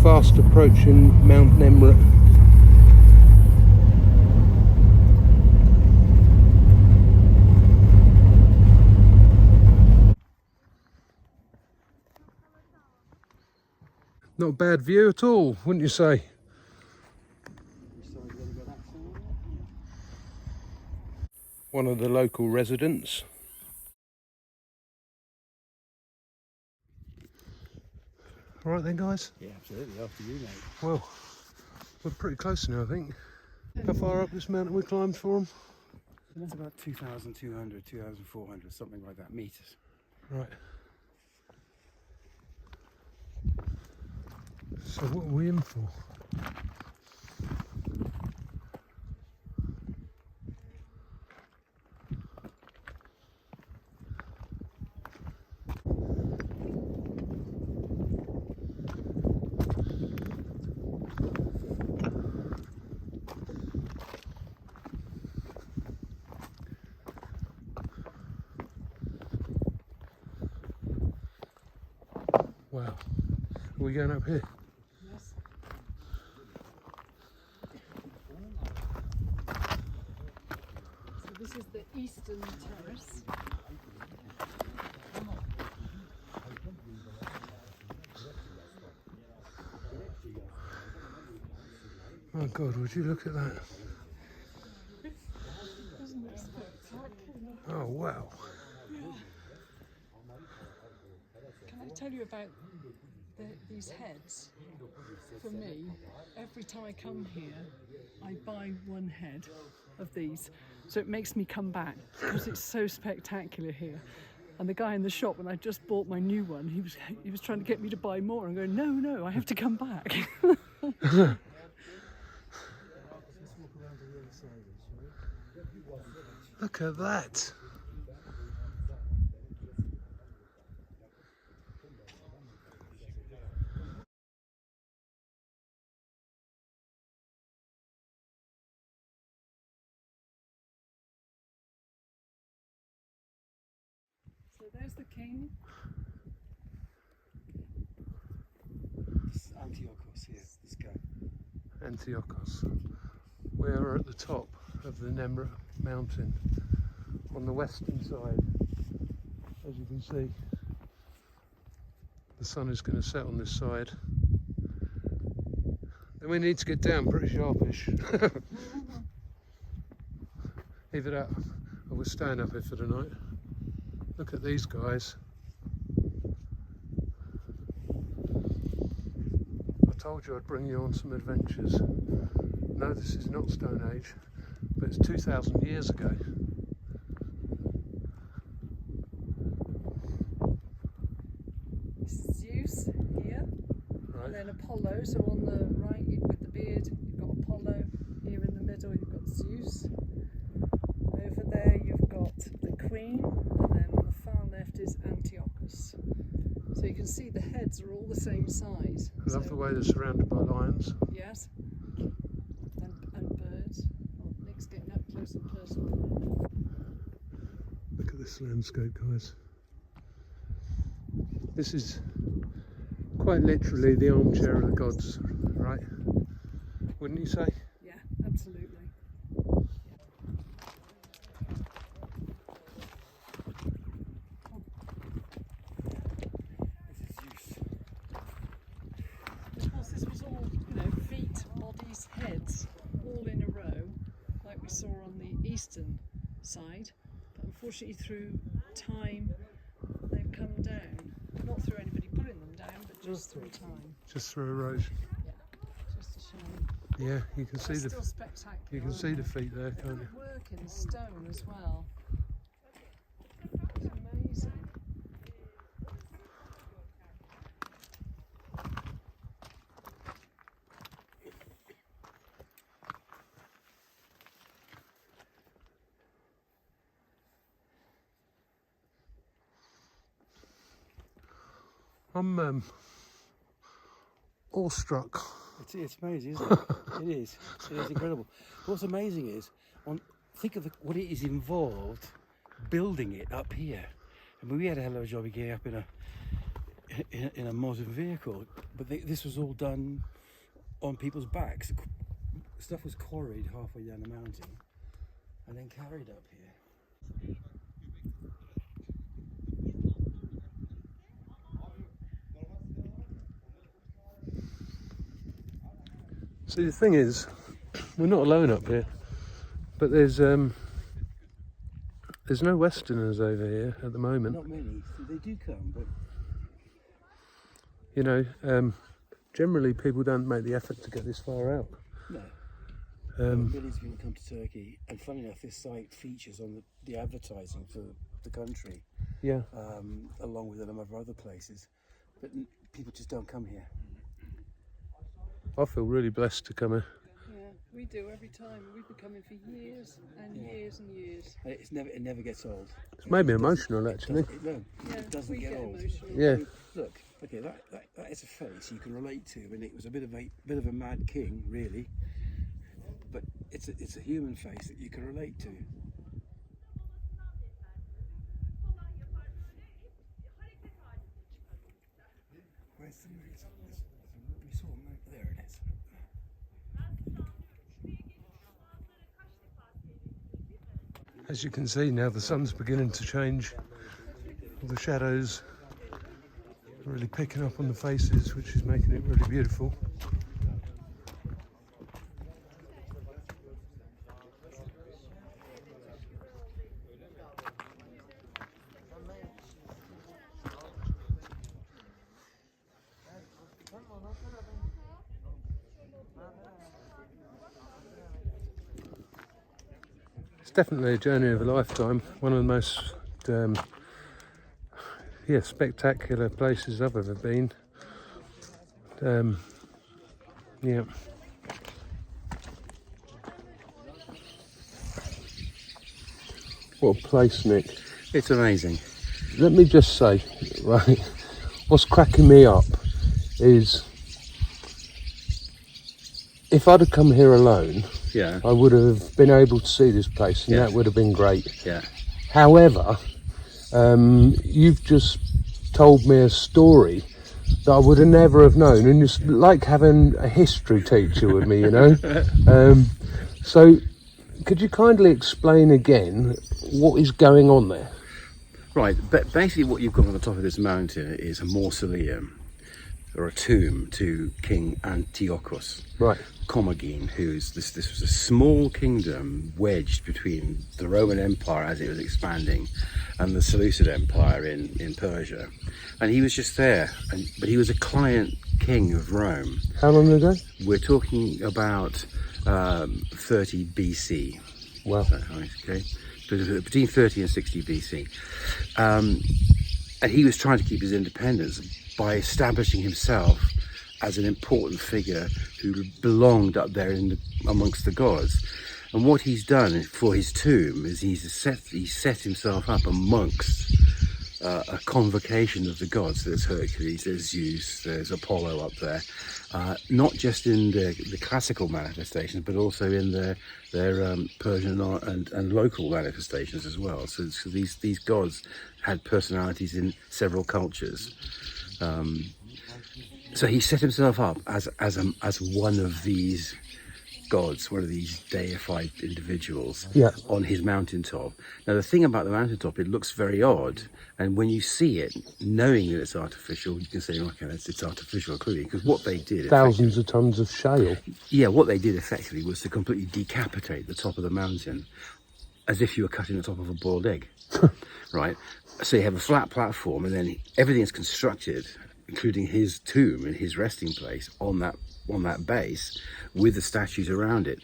fast approaching Mount Nemrut. Not a bad view at all, wouldn't you say? One of the local residents. All right then, guys? Yeah, absolutely. After you, mate. Well, we're pretty close now, I think. How far up this mountain we climbed for them? That's about 2,200, 2,400, something like that, meters. Right. So what are we in for? Wow. Are we going up here? Yes. So this is the eastern terrace. Oh God, would you look at that? Isn't it spectacular? Oh wow. Can I tell you about these heads? For me, every time I come here, I buy one head of these. So it makes me come back because it's so spectacular here. And the guy in the shop, when I just bought my new one, he was trying to get me to buy more. I'm going, no, I have to come back. Look at that. So there's the king. This is Antiochus here, this guy. Antiochus. We are at the top of the Nemrut mountain on the western side. As you can see, the sun is going to set on this side. Then we need to get down pretty sharpish. Either that or we're staying up here for the night. Look at these guys. I told you I'd bring you on some adventures. No, this is not Stone Age, but it's 2,000 years ago. This is Zeus here. Right. And then Apollo, so on the right with the beard, you've got Apollo. Here in the middle, you've got Zeus. Over there, you've got the Queen, and then on the far left is Antiochus. So you can see the heads are all the same size. I love the way they're surrounded by lions. Yes. And birds. Oh, Nick's getting up close and personal. Look at this landscape, guys. This is quite literally the armchair of the gods, right? Wouldn't you say? Yeah, absolutely. Of course, this was all, feet, bodies, heads, all in a row, like we saw on the eastern side. But unfortunately, through time, they've come down. Not through anybody putting them down, but just through time. Just through erosion. Yeah, just a shame. Yeah, you can see They're the still spectacular. you can see the feet there, can't you? Work in stone as well. It's amazing. I'm awestruck. It's amazing, isn't it? It is. It is incredible. What's amazing is, think of what it is involved building it up here. I mean, we had a hell of a job of getting up in a modern vehicle, but this was all done on people's backs. Stuff was quarried halfway down the mountain and then carried up here. See, the thing is, we're not alone up here, but there's no Westerners over here at the moment. Not many. They do come, but You know, generally people don't make the effort to get this far out. no. Millions of people come to Turkey, and funny enough, this site features on the advertising for the country, Yeah. along with a number of other places, but people just don't come here. I feel really blessed to come here. Yeah, we do every time. We've been coming for years and years and years. And it never gets old. It's made me emotional, actually. No, Yeah, it doesn't we get get old. emotional. Yeah. Look, okay, that is a face you can relate to, and it was a bit of a mad king, really. But it's a human face that you can relate to. Where's the moon? We saw a moon. There it is. As you can see now, the sun's beginning to change. All the shadows are really picking up on the faces, which is making it really beautiful. It's definitely a journey of a lifetime. One of the most spectacular places I've ever been. Yeah. What a place, Nick. It's amazing. Let me just say, right, what's cracking me up is if I'd have come here alone, Yeah. I would have been able to see this place, and Yeah. that would have been great. Yeah. However, you've just told me a story that I would have never have known, and it's like having a history teacher with me, you know. So, could you kindly explain again what is going on there? Right, but basically what you've got on the top of this mountain is a mausoleum, or a tomb to King Antiochus. Right. Commagene, this was a small kingdom wedged between the Roman Empire as it was expanding and the Seleucid Empire in Persia. And he was just there, but he was a client king of Rome. How long ago? We're talking about 30 BC. Wow. So, okay, between 30 and 60 BC. And he was trying to keep his independence by establishing himself as an important figure who belonged up there amongst the gods. And what he's done for his tomb is he set himself up amongst a convocation of the gods. There's Hercules, there's Zeus, there's Apollo up there, not just in the classical manifestations, but also in their Persian and local manifestations as well. So these gods had personalities in several cultures. So he set himself up as one of these gods, one of these deified individuals, on his mountaintop. Now the thing about the mountaintop, it looks very odd, and when you see it, knowing that it's artificial, you can say, okay, it's artificial clearly, because what they did, Thousands of tons of shale. yeah, what they did effectively was to completely decapitate the top of the mountain, as if you were cutting the top of a boiled egg, right? So you have a flat platform, and then everything is constructed, including his tomb and his resting place on that base, with the statues around it,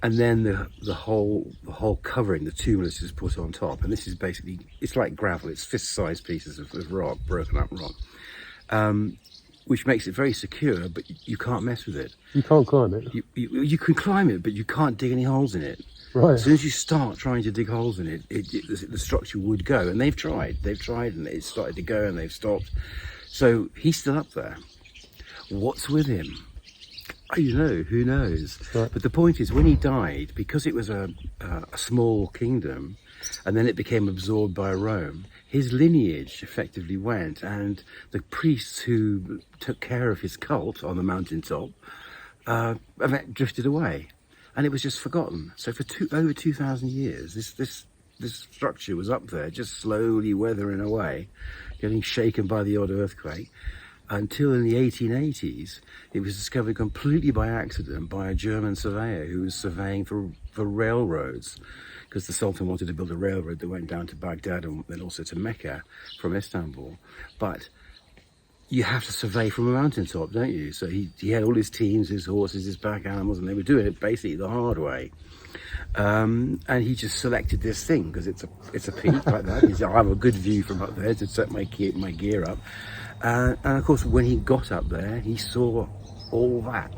and then the whole covering, the tumulus, is put on top. And this is basically, it's like gravel, it's fist-sized pieces of rock, broken up rock, which makes it very secure, but you can't mess with it. You can't climb it. You can climb it, but you can't dig any holes in it. Right. As soon as you start trying to dig holes in it, the structure would go. And they've tried, and it started to go, and they've stopped. So he's still up there. What's with him? who knows? Right. But the point is, when he died, because it was a small kingdom, and then it became absorbed by Rome, his lineage effectively went, and the priests who took care of his cult on the mountaintop drifted away, and it was just forgotten. So for over 2,000 years, this structure was up there, just slowly weathering away, getting shaken by the odd earthquake, until in the 1880s, it was discovered completely by accident by a German surveyor who was surveying for railroads, because the Sultan wanted to build a railroad that went down to Baghdad and then also to Mecca from Istanbul. But you have to survey from a mountaintop, don't you? So he had all his teams, his horses, his pack animals, and they were doing it basically the hard way. And he just selected this thing because it's a peak like that. He said, I have a good view from up there to set my gear up. And of course, when he got up there, he saw all that.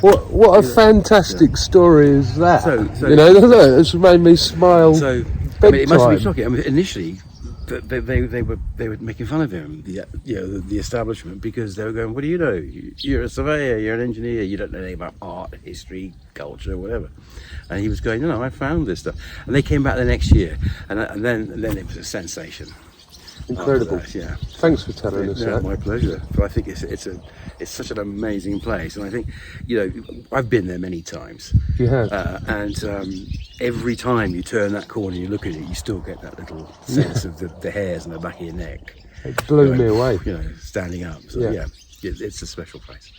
What a fantastic story is that? So look, it's made me smile. So big it must have been time. shocking. I mean, initially, they were making fun of him, the establishment, because they were going, "What do you know? You're a surveyor, you're an engineer, you don't know anything about art, history, culture, whatever." And he was going, "No, I found this stuff." And they came back the next year, and then it was a sensation. Incredible. That, yeah. Thanks for telling us that. My pleasure. But I think it's such an amazing place, and I think, I've been there many times. You have. And every time you turn that corner, you look at it, you still get that little sense of the hairs on the back of your neck. It blew me away. Standing up. So Yeah. it's a special place.